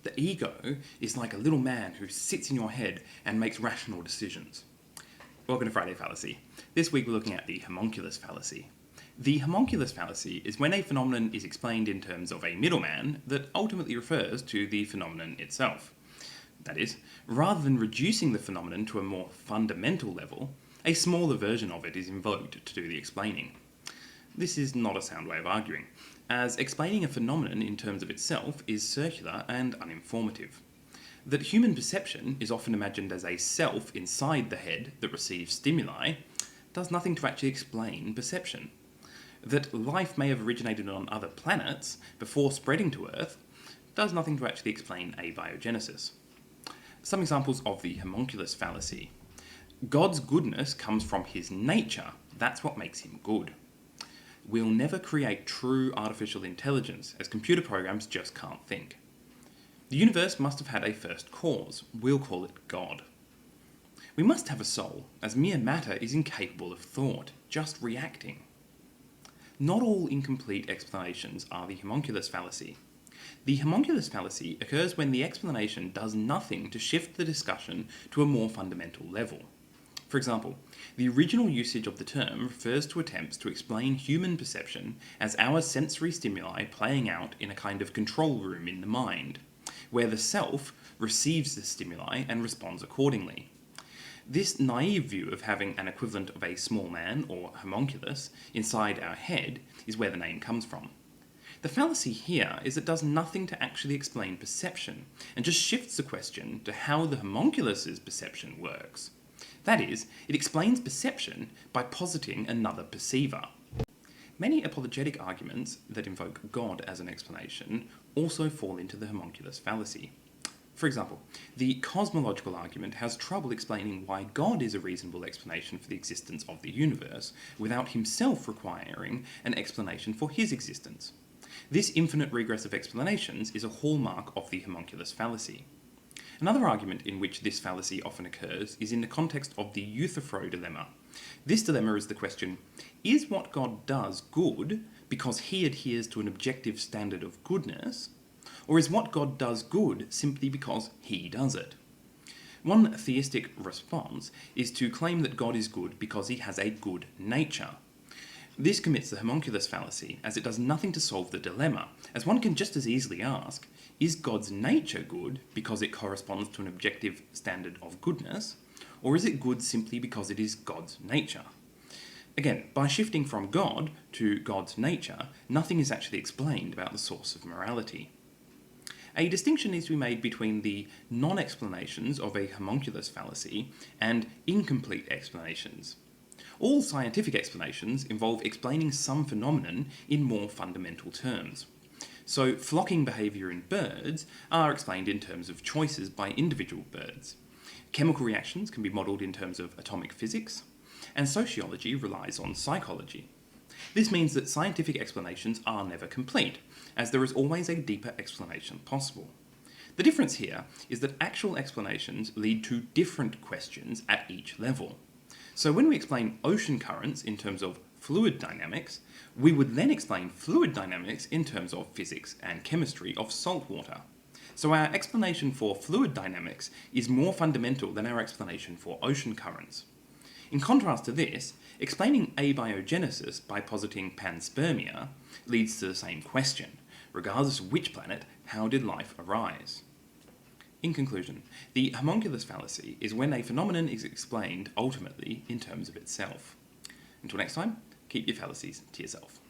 The ego is like a little man who sits in your head and makes rational decisions. Welcome to Friday Fallacy. This week we're looking at the Homunculus Fallacy. The Homunculus Fallacy is when a phenomenon is explained in terms of a middleman that ultimately refers to the phenomenon itself. That is, rather than reducing the phenomenon to a more fundamental level, a smaller version of it is invoked to do the explaining. This is not a sound way of arguing, as explaining a phenomenon in terms of itself is circular and uninformative. That human perception is often imagined as a self inside the head that receives stimuli does nothing to actually explain perception. That life may have originated on other planets before spreading to Earth does nothing to actually explain abiogenesis. Some examples of the Homunculus Fallacy. God's goodness comes from his nature. That's what makes him good. We'll never create true artificial intelligence, as computer programs just can't think. The universe must have had a first cause. We'll call it God. We must have a soul, as mere matter is incapable of thought, just reacting. Not all incomplete explanations are the Homunculus Fallacy. The Homunculus Fallacy occurs when the explanation does nothing to shift the discussion to a more fundamental level. For example, the original usage of the term refers to attempts to explain human perception as our sensory stimuli playing out in a kind of control room in the mind, where the self receives the stimuli and responds accordingly. This naive view of having an equivalent of a small man, or homunculus, inside our head is where the name comes from. The fallacy here is it does nothing to actually explain perception, and just shifts the question to how the homunculus's perception works. That is, it explains perception by positing another perceiver. Many apologetic arguments that invoke God as an explanation also fall into the Homunculus Fallacy. For example, the cosmological argument has trouble explaining why God is a reasonable explanation for the existence of the universe, without himself requiring an explanation for his existence. This infinite regress of explanations is a hallmark of the Homunculus Fallacy. Another argument in which this fallacy often occurs is in the context of the Euthyphro dilemma. This dilemma is the question, is what God does good because he adheres to an objective standard of goodness, or is what God does good simply because he does it? One theistic response is to claim that God is good because he has a good nature. This commits the Homunculus Fallacy, as it does nothing to solve the dilemma, as one can just as easily ask, is God's nature good because it corresponds to an objective standard of goodness, or is it good simply because it is God's nature? Again, by shifting from God to God's nature, nothing is actually explained about the source of morality. A distinction needs to be made between the non-explanations of a homunculus fallacy and incomplete explanations. All scientific explanations involve explaining some phenomenon in more fundamental terms. So, flocking behaviour in birds are explained in terms of choices by individual birds. Chemical reactions can be modelled in terms of atomic physics, and sociology relies on psychology. This means that scientific explanations are never complete, as there is always a deeper explanation possible. The difference here is that actual explanations lead to different questions at each level. So when we explain ocean currents in terms of fluid dynamics, we would then explain fluid dynamics in terms of physics and chemistry of salt water. So our explanation for fluid dynamics is more fundamental than our explanation for ocean currents. In contrast to this, explaining abiogenesis by positing panspermia leads to the same question. Regardless of which planet, how did life arise? In conclusion, the Homunculus Fallacy is when a phenomenon is explained ultimately in terms of itself. Until next time, keep your fallacies to yourself.